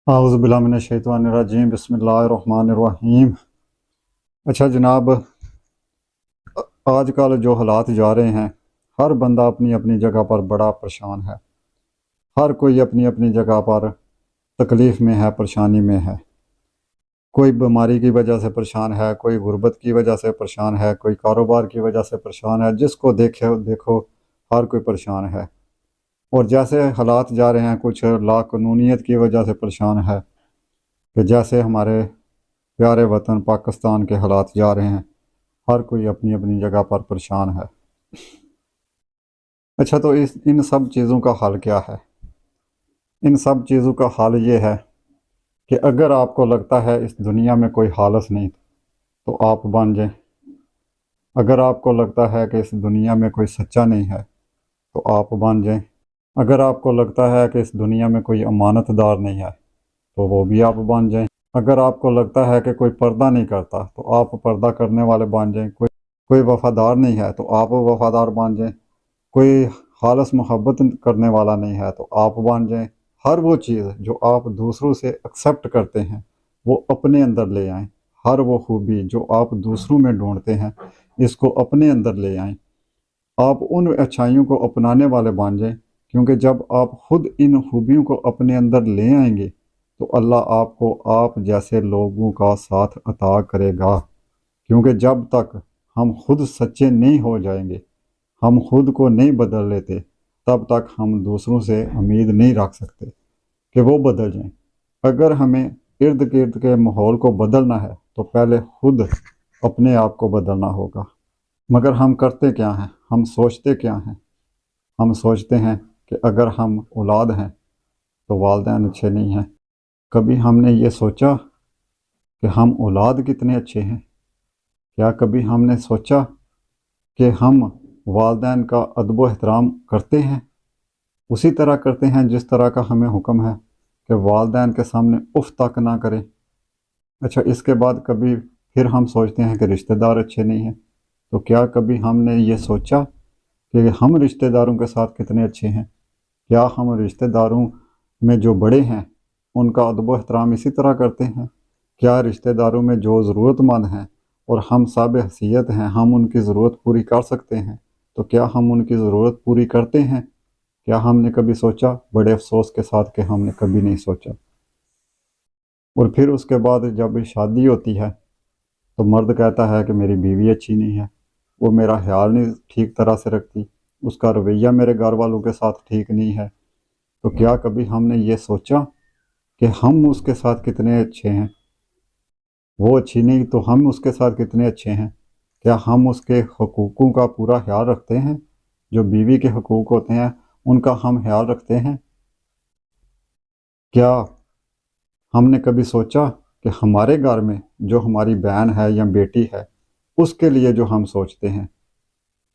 اعوذ باللہ من الشیطان الرجیم بسم اللہ الرحمن الرحیم۔ اچھا جناب، آج کل جو حالات جا رہے ہیں، ہر بندہ اپنی اپنی جگہ پر بڑا پریشان ہے۔ ہر کوئی اپنی اپنی جگہ پر تکلیف میں ہے، پریشانی میں ہے۔ کوئی بیماری کی وجہ سے پریشان ہے، کوئی غربت کی وجہ سے پریشان ہے، کوئی کاروبار کی وجہ سے پریشان ہے۔ جس کو دیکھو ہر کوئی پریشان ہے۔ اور جیسے حالات جا رہے ہیں، کچھ لاقانونیت کی وجہ سے پریشان ہے، کہ جیسے ہمارے پیارے وطن پاکستان کے حالات جا رہے ہیں، ہر کوئی اپنی اپنی جگہ پر پریشان ہے۔ اچھا، تو ان سب چیزوں کا حل کیا ہے؟ ان سب چیزوں کا حل یہ ہے کہ اگر آپ کو لگتا ہے اس دنیا میں کوئی خالص نہیں تو آپ بن جائیں۔ اگر آپ کو لگتا ہے کہ اس دنیا میں کوئی سچا نہیں ہے تو آپ بن جائیں۔ اگر آپ کو لگتا ہے کہ اس دنیا میں کوئی امانت دار نہیں ہے تو وہ بھی آپ بن جائیں۔ اگر آپ کو لگتا ہے کہ کوئی پردہ نہیں کرتا تو آپ پردہ کرنے والے بن جائیں۔ کوئی وفادار نہیں ہے تو آپ وفادار بن جائیں۔ کوئی خالص محبت کرنے والا نہیں ہے تو آپ بن جائیں۔ ہر وہ چیز جو آپ دوسروں سے ایکسیپٹ کرتے ہیں وہ اپنے اندر لے آئیں۔ ہر وہ خوبی جو آپ دوسروں میں ڈھونڈتے ہیں اس کو اپنے اندر لے آئیں۔ آپ ان اچھائیوں کو اپنانے والے بن جائیں، کیونکہ جب آپ خود ان خوبیوں کو اپنے اندر لے آئیں گے تو اللہ آپ کو آپ جیسے لوگوں کا ساتھ عطا کرے گا۔ کیونکہ جب تک ہم خود سچے نہیں ہو جائیں گے، ہم خود کو نہیں بدل لیتے، تب تک ہم دوسروں سے امید نہیں رکھ سکتے کہ وہ بدل جائیں۔ اگر ہمیں ارد گرد کے ماحول کو بدلنا ہے تو پہلے خود اپنے آپ کو بدلنا ہوگا۔ مگر ہم کرتے کیا ہیں؟ ہم سوچتے کیا ہیں؟ ہم سوچتے ہیں کہ اگر ہم اولاد ہیں تو والدین اچھے نہیں ہیں۔ کبھی ہم نے یہ سوچا کہ ہم اولاد کتنے اچھے ہیں؟ کیا کبھی ہم نے سوچا کہ ہم والدین کا ادب و احترام کرتے ہیں؟ اسی طرح کرتے ہیں جس طرح کا ہمیں حکم ہے کہ والدین کے سامنے اف تک نہ کریں۔ اچھا، اس کے بعد کبھی پھر ہم سوچتے ہیں کہ رشتہ دار اچھے نہیں ہیں، تو کیا کبھی ہم نے یہ سوچا کہ ہم رشتہ داروں کے ساتھ کتنے اچھے ہیں؟ کیا ہم رشتہ داروں میں جو بڑے ہیں ان کا ادب و احترام اسی طرح کرتے ہیں؟ کیا رشتہ داروں میں جو ضرورت مند ہیں اور ہم صاحب حیثیت ہیں، ہم ان کی ضرورت پوری کر سکتے ہیں، تو کیا ہم ان کی ضرورت پوری کرتے ہیں؟ کیا ہم نے کبھی سوچا؟ بڑے افسوس کے ساتھ کہ ہم نے کبھی نہیں سوچا۔ اور پھر اس کے بعد جب شادی ہوتی ہے تو مرد کہتا ہے کہ میری بیوی اچھی نہیں ہے، وہ میرا خیال نہیں ٹھیک طرح سے رکھتی، اس کا رویہ میرے گھر والوں کے ساتھ ٹھیک نہیں ہے۔ تو کیا کبھی ہم نے یہ سوچا کہ ہم اس کے ساتھ کتنے اچھے ہیں؟ وہ اچھی نہیں تو ہم اس کے ساتھ کتنے اچھے ہیں؟ کیا ہم اس کے حقوقوں کا پورا خیال رکھتے ہیں؟ جو بیوی کے حقوق ہوتے ہیں ان کا ہم خیال رکھتے ہیں؟ کیا ہم نے کبھی سوچا کہ ہمارے گھر میں جو ہماری بہن ہے یا بیٹی ہے اس کے لیے جو ہم سوچتے ہیں،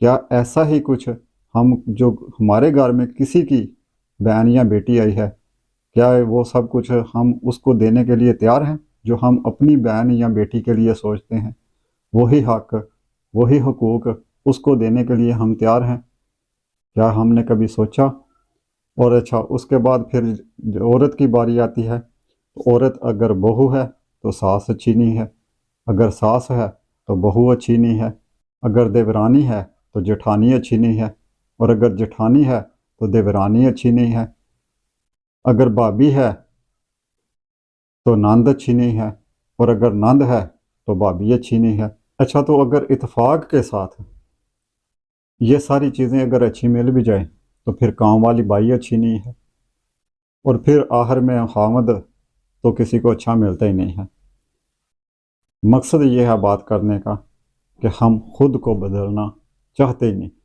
کیا ایسا ہی کچھ ہم جو ہمارے گھر میں کسی کی بہن یا بیٹی آئی ہے، کیا وہ سب کچھ ہم اس کو دینے کے لیے تیار ہیں جو ہم اپنی بہن یا بیٹی کے لیے سوچتے ہیں؟ وہی حق، وہی حقوق اس کو دینے کے لیے ہم تیار ہیں؟ کیا ہم نے کبھی سوچا؟ اور اچھا، اس کے بعد پھر عورت کی باری آتی ہے۔ عورت اگر بہو ہے تو ساس اچھی نہیں ہے، اگر ساس ہے تو بہو اچھی نہیں ہے، اگر دیورانی ہے تو جٹھانی اچھی نہیں ہے، اور اگر جٹھانی ہے تو دیورانی اچھی نہیں ہے، اگر بھابھی ہے تو نند اچھی نہیں ہے، اور اگر نند ہے تو بھابھی اچھی نہیں ہے۔ اچھا، تو اگر اتفاق کے ساتھ یہ ساری چیزیں اگر اچھی مل بھی جائیں تو پھر کام والی بائی اچھی نہیں ہے، اور پھر آخر میں خامد تو کسی کو اچھا ملتا ہی نہیں ہے۔ مقصد یہ ہے بات کرنے کا کہ ہم خود کو بدلنا چاہتے ہی نہیں۔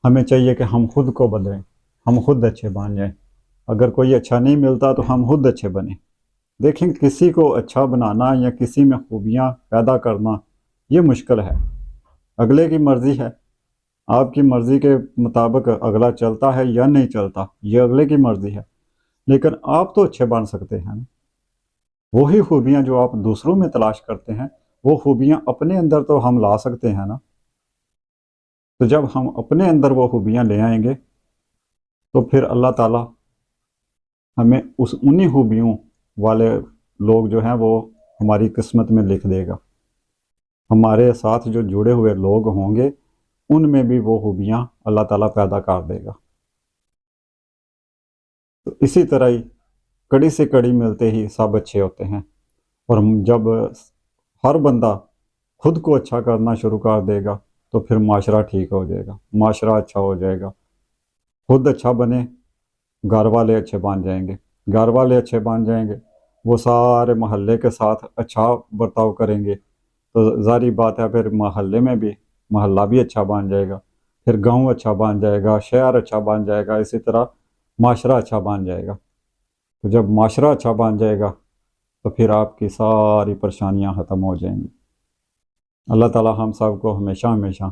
ہمیں چاہیے کہ ہم خود کو بدلیں، ہم خود اچھے بن جائیں۔ اگر کوئی اچھا نہیں ملتا تو ہم خود اچھے بنیں۔ دیکھیں، کسی کو اچھا بنانا یا کسی میں خوبیاں پیدا کرنا یہ مشکل ہے۔ اگلے کی مرضی ہے، آپ کی مرضی کے مطابق اگلا چلتا ہے یا نہیں چلتا، یہ اگلے کی مرضی ہے، لیکن آپ تو اچھے بن سکتے ہیں۔ وہی خوبیاں جو آپ دوسروں میں تلاش کرتے ہیں وہ خوبیاں اپنے اندر تو ہم لا سکتے ہیں نا۔ تو جب ہم اپنے اندر وہ خوبیاں لے آئیں گے تو پھر اللہ تعالیٰ ہمیں انہی خوبیوں والے لوگ جو ہیں وہ ہماری قسمت میں لکھ دے گا. ہمارے ساتھ جو جڑے ہوئے لوگ ہوں گے ان میں بھی وہ خوبیاں اللہ تعالیٰ پیدا کر دے گا. تو اسی طرح ہی کڑی سے کڑی ملتے ہی سب اچھے ہوتے ہیں. اور جب ہر بندہ خود کو اچھا کرنا شروع کر دے گا تو پھر معاشرہ ٹھیک ہو جائے گا، معاشرہ اچھا ہو جائے گا. خود اچھا بنے، گھر والے اچھے بن جائیں گے، گھر والے اچھے بن جائیں گے، وہ سارے محلے کے ساتھ اچھا برتاؤ کریں گے تو ظاہری بات ہے پھر محلے میں بھی محلہ بھی اچھا بن جائے گا، پھر گاؤں اچھا بن جائے گا، شہر اچھا بن جائے گا، اسی طرح معاشرہ اچھا بن جائے گا. تو جب معاشرہ اچھا بن جائے گا تو پھر آپ کی ساری پریشانیاں ختم ہو جائیں گی. اللہ تعالیٰ ہم سب کو ہمیشہ ہمیشہ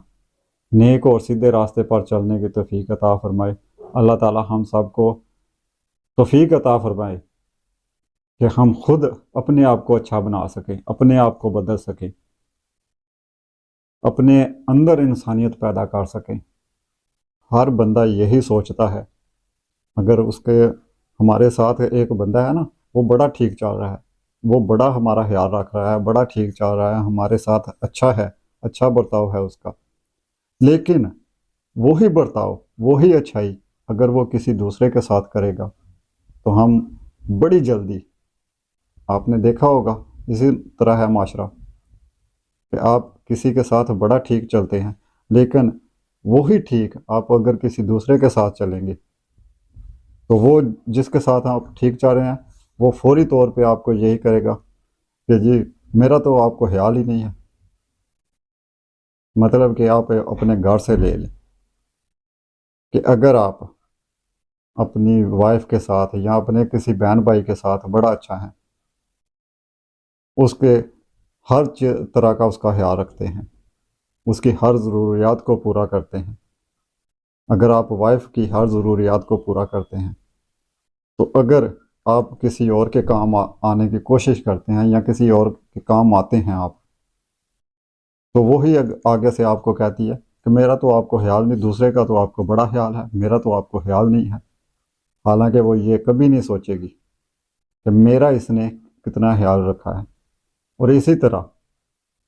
نیک اور سیدھے راستے پر چلنے کی توفیق عطا فرمائے. اللہ تعالیٰ ہم سب کو توفیق عطا فرمائے کہ ہم خود اپنے آپ کو اچھا بنا سکیں، اپنے آپ کو بدل سکیں، اپنے اندر انسانیت پیدا کر سکیں. ہر بندہ یہی سوچتا ہے. اگر اس کے ہمارے ساتھ ایک بندہ ہے نا، وہ بڑا ٹھیک چل رہا ہے، وہ بڑا ہمارا خیال رکھ رہا ہے، بڑا ٹھیک چل رہا ہے، ہمارے ساتھ اچھا ہے، اچھا برتاؤ ہے اس کا، لیکن وہی برتاؤ، وہی اچھائی اگر وہ کسی دوسرے کے ساتھ کرے گا تو ہم بڑی جلدی، آپ نے دیکھا ہوگا اسی طرح ہے معاشرہ کہ آپ کسی کے ساتھ بڑا ٹھیک چلتے ہیں، لیکن وہی ٹھیک آپ اگر کسی دوسرے کے ساتھ چلیں گے تو وہ جس کے ساتھ آپ ٹھیک چل رہے ہیں وہ فوری طور پہ آپ کو یہی کرے گا کہ جی میرا تو آپ کو خیال ہی نہیں ہے. مطلب کہ آپ اپنے گھر سے لے لیں کہ اگر آپ اپنی وائف کے ساتھ یا اپنے کسی بہن بھائی کے ساتھ بڑا اچھا ہے، اس کے ہر طرح کا اس کا خیال رکھتے ہیں، اس کی ہر ضروریات کو پورا کرتے ہیں، اگر آپ وائف کی ہر ضروریات کو پورا کرتے ہیں تو اگر آپ کسی اور کے کام آنے کی کوشش کرتے ہیں یا کسی اور کے کام آتے ہیں آپ، تو وہی آگے سے آپ کو کہتی ہے کہ میرا تو آپ کو خیال نہیں، دوسرے کا تو آپ کو بڑا خیال ہے، میرا تو آپ کو خیال نہیں ہے. حالانکہ وہ یہ کبھی نہیں سوچے گی کہ میرا اس نے کتنا خیال رکھا ہے. اور اسی طرح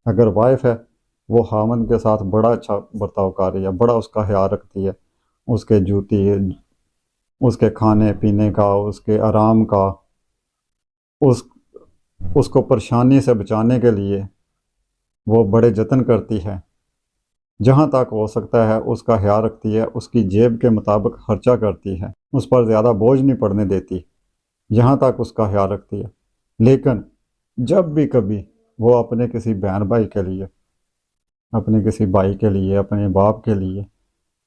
اگر وائف ہے وہ خاوند کے ساتھ بڑا اچھا برتاؤ کر رہی ہے، بڑا اس کا خیال رکھتی ہے، اس کے جوتی، اس کے کھانے پینے کا، اس کے آرام کا، اس کو پریشانی سے بچانے کے لیے وہ بڑے جتن کرتی ہے، جہاں تک ہو سکتا ہے اس کا خیال رکھتی ہے، اس کی جیب کے مطابق خرچہ کرتی ہے، اس پر زیادہ بوجھ نہیں پڑنے دیتی، جہاں تک اس کا خیال رکھتی ہے. لیکن جب بھی کبھی وہ اپنے کسی بہن بھائی کے لیے، اپنے کسی بھائی کے لیے، اپنے باپ کے لیے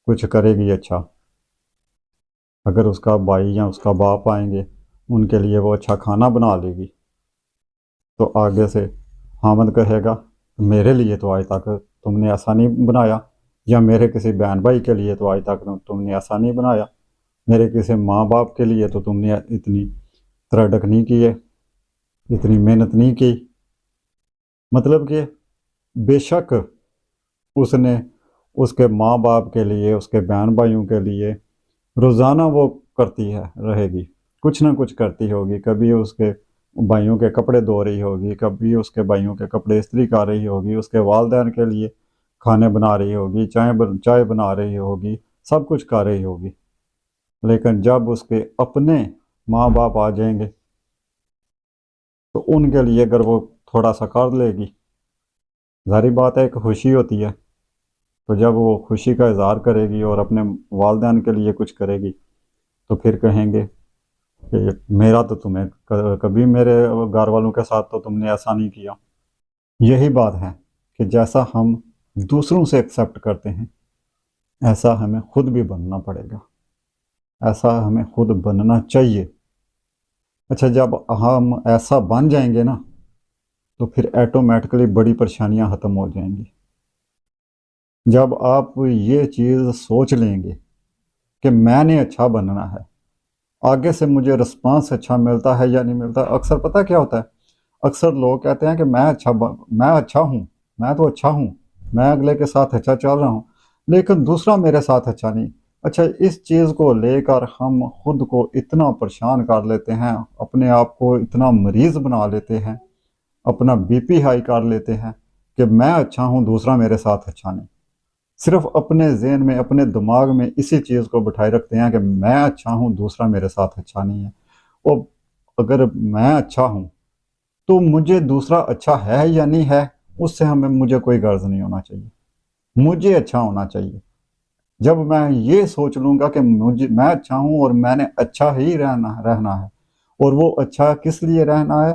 کچھ کرے گی اچھا، اگر اس کا بھائی یا اس کا باپ آئیں گے ان کے لیے وہ اچھا کھانا بنا لے گی تو آگے سے خاوند کہے گا میرے لیے تو آج تک تم نے ایسا نہیں بنایا، یا میرے کسی بہن بھائی کے لیے تو آج تک تم نے ایسا نہیں بنایا، میرے کسی ماں باپ کے لیے تو تم نے اتنی ترڑک نہیں کی ہے، اتنی محنت نہیں کی. مطلب کہ بے شک اس نے اس کے ماں باپ کے لیے، اس کے بہن بھائیوں کے لیے روزانہ وہ کرتی ہے رہے گی، کچھ نہ کچھ کرتی ہوگی. کبھی اس کے بھائیوں کے کپڑے دھو رہی ہوگی، کبھی اس کے بھائیوں کے کپڑے استری کر رہی ہوگی، اس کے والدین کے لیے کھانے بنا رہی ہوگی، چائے بنا رہی ہوگی، سب کچھ کر رہی ہوگی. لیکن جب اس کے اپنے ماں باپ آ جائیں گے تو ان کے لیے اگر وہ تھوڑا سا کر لے گی، ظاہری بات ہے ایک خوشی ہوتی ہے، تو جب وہ خوشی کا اظہار کرے گی اور اپنے والدین کے لیے کچھ کرے گی تو پھر کہیں گے کہ میرا تو تمہیں کبھی میرے گھر والوں کے ساتھ تو تم نے ایسا نہیں کیا. یہی بات ہے کہ جیسا ہم دوسروں سے ایکسیپٹ کرتے ہیں ایسا ہمیں خود بھی بننا پڑے گا، ایسا ہمیں خود بننا چاہیے. اچھا جب ہم ایسا بن جائیں گے نا تو پھر ایٹومیٹکلی بڑی پریشانیاں ختم ہو جائیں گی. جب آپ یہ چیز سوچ لیں گے کہ میں نے اچھا بننا ہے، آگے سے مجھے رسپانس اچھا ملتا ہے یا نہیں ملتا. اکثر پتہ کیا ہوتا ہے، اکثر لوگ کہتے ہیں کہ میں اچھا ہوں، میں تو اچھا ہوں، میں اگلے کے ساتھ اچھا چل رہا ہوں، لیکن دوسرا میرے ساتھ اچھا نہیں. اچھا اس چیز کو لے کر ہم خود کو اتنا پریشان کر لیتے ہیں، اپنے آپ کو اتنا مریض بنا لیتے ہیں، اپنا بی پی ہائی کر لیتے ہیں کہ میں اچھا ہوں دوسرا میرے ساتھ اچھا نہیں، صرف اپنے ذہن میں اپنے دماغ میں اسی چیز کو بٹھائے رکھتے ہیں کہ میں اچھا ہوں دوسرا میرے ساتھ اچھا نہیں ہے۔ اور اگر میں اچھا ہوں تو مجھے دوسرا اچھا ہے یا نہیں ہے اس سے مجھے کوئی غرض نہیں ہونا چاہیے، مجھے اچھا ہونا چاہیے۔ جب میں یہ سوچ لوں گا کہ میں اچھا ہوں اور میں نے اچھا ہی رہنا ہے، اور وہ اچھا کس لیے رہنا ہے،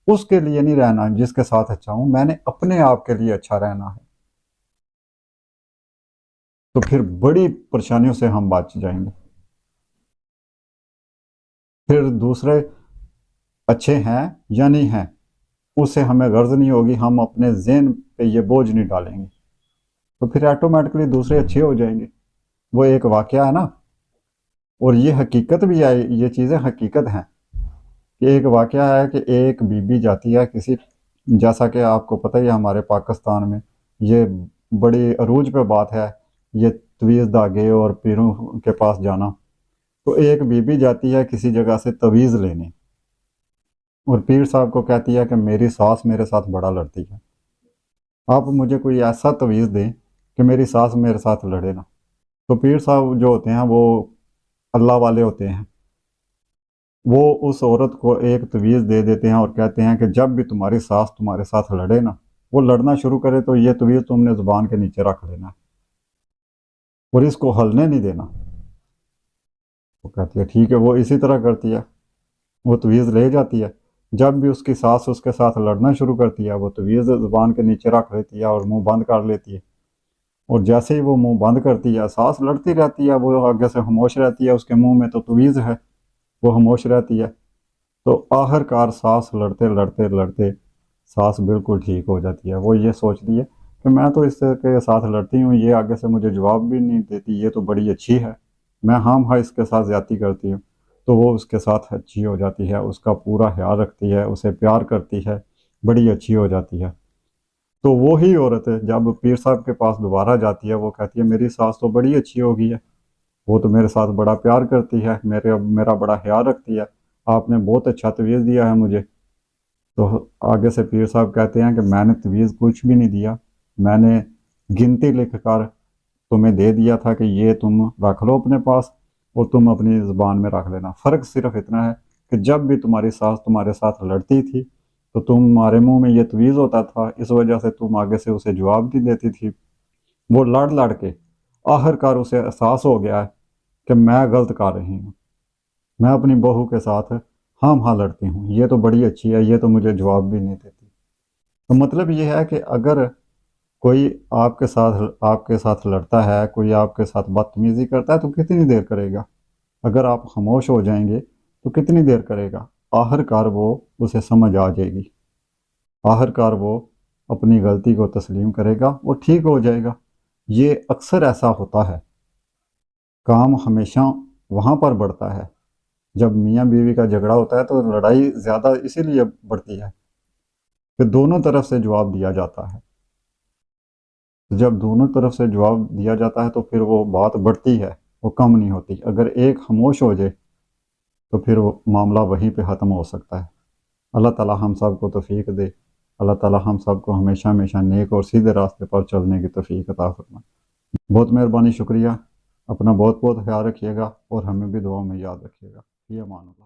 اس کے لیے نہیں رہنا جس کے ساتھ اچھا ہوں، میں نے اپنے آپ کے لیے اچھا رہنا ہے، تو پھر بڑی پریشانیوں سے ہم بچ جائیں گے۔ پھر دوسرے اچھے ہیں یا نہیں ہیں اس سے ہمیں غرض نہیں ہوگی، ہم اپنے ذہن پہ یہ بوجھ نہیں ڈالیں گے، تو پھر آٹومیٹکلی دوسرے اچھے ہو جائیں گے۔ وہ ایک واقعہ ہے نا، اور یہ حقیقت بھی ہے، یہ چیزیں حقیقت ہیں کہ ایک واقعہ ہے کہ ایک بی بی جاتی ہے کسی، جیسا کہ آپ کو پتہ ہی ہے ہمارے پاکستان میں یہ بڑی عروج پہ بات ہے، یہ تویز دھاگے اور پیروں کے پاس جانا، تو ایک بی بی جاتی ہے کسی جگہ سے تویز لینے، اور پیر صاحب کو کہتی ہے کہ میری ساس میرے ساتھ بڑا لڑتی ہے، آپ مجھے کوئی ایسا تویز دیں کہ میری ساس میرے ساتھ لڑے نا۔ تو پیر صاحب جو ہوتے ہیں وہ اللہ والے ہوتے ہیں، وہ اس عورت کو ایک تویز دے دیتے ہیں اور کہتے ہیں کہ جب بھی تمہاری ساس تمہارے ساتھ لڑے نا، وہ لڑنا شروع کرے تو یہ تویز تم نے زبان کے نیچے رکھ لینا ہے اور اس کو ہلنے نہیں دینا۔ وہ کہتی ہے ٹھیک ہے، وہ اسی طرح کرتی ہے، وہ تویز لے جاتی ہے، جب بھی اس کی ساس اس کے ساتھ لڑنا شروع کرتی ہے وہ تویز زبان کے نیچے رکھ لیتی ہے اور منہ بند کر لیتی ہے، اور جیسے ہی وہ منہ بند کرتی ہے ساس لڑتی رہتی ہے، وہ آگے سے خاموش رہتی ہے، اس کے منہ میں تو تویز ہے، وہ خاموش رہتی ہے، تو آخر کار ساس لڑتے لڑتے لڑتے ساس بالکل ٹھیک ہو جاتی ہے۔ وہ یہ سوچتی ہے کہ میں تو اس کے ساتھ لڑتی ہوں، یہ آگے سے مجھے جواب بھی نہیں دیتی، یہ تو بڑی اچھی ہے، میں ہاں اس کے ساتھ زیادتی کرتی ہوں، تو وہ اس کے ساتھ اچھی ہو جاتی ہے، اس کا پورا خیال رکھتی ہے، اسے پیار کرتی ہے، بڑی اچھی ہو جاتی ہے۔ تو وہی عورت جب پیر صاحب کے پاس دوبارہ جاتی ہے وہ کہتی ہے میری ساس تو بڑی اچھی ہو گئی ہے، وہ تو میرے ساتھ بڑا پیار کرتی ہے، میرا بڑا خیال رکھتی ہے، آپ نے بہت اچھا تویز دیا ہے مجھے۔ تو آگے سے پیر صاحب کہتے ہیں کہ میں نے تویز کچھ بھی نہیں دیا، میں نے گنتی لکھ کر تمہیں دے دیا تھا کہ یہ تم رکھ لو اپنے پاس اور تم اپنی زبان میں رکھ لینا، فرق صرف اتنا ہے کہ جب بھی تمہاری ساس تمہارے ساتھ لڑتی تھی تو تمہارے منہ میں یہ تویز ہوتا تھا، اس وجہ سے تم آگے سے اسے جواب نہیں دیتی تھی، وہ لڑ لڑ کے آخر کار اسے احساس ہو گیا ہے کہ میں غلط کر رہی ہوں، میں اپنی بہو کے ساتھ ہاں لڑتی ہوں، یہ تو بڑی اچھی ہے، یہ تو مجھے جواب بھی نہیں دیتی۔ تو مطلب یہ ہے کہ اگر کوئی آپ کے ساتھ لڑتا ہے، کوئی آپ کے ساتھ بدتمیزی کرتا ہے تو کتنی دیر کرے گا؟ اگر آپ خاموش ہو جائیں گے تو کتنی دیر کرے گا؟ آخر کار وہ اسے سمجھ آ جائے گی، آخر کار وہ اپنی غلطی کو تسلیم کرے گا اور ٹھیک ہو جائے گا۔ یہ اکثر ایسا ہوتا ہے، کام ہمیشہ وہاں پر بڑھتا ہے جب میاں بیوی کا جھگڑا ہوتا ہے، تو لڑائی زیادہ اسی لیے بڑھتی ہے کہ دونوں طرف سے جواب دیا جاتا ہے، جب دونوں طرف سے جواب دیا جاتا ہے تو پھر وہ بات بڑھتی ہے، وہ کم نہیں ہوتی۔ اگر ایک خاموش ہو جائے تو پھر وہ معاملہ وہیں پہ ختم ہو سکتا ہے۔ اللہ تعالی ہم سب کو توفیق دے، اللہ تعالی ہم سب کو ہمیشہ ہمیشہ نیک اور سیدھے راستے پر چلنے کی توفیق عطا فرمائے۔ بہت مہربانی، شکریہ، اپنا بہت بہت خیال رکھیے گا اور ہمیں بھی دعاؤں میں یاد رکھیے گا۔ فی امان اللہ۔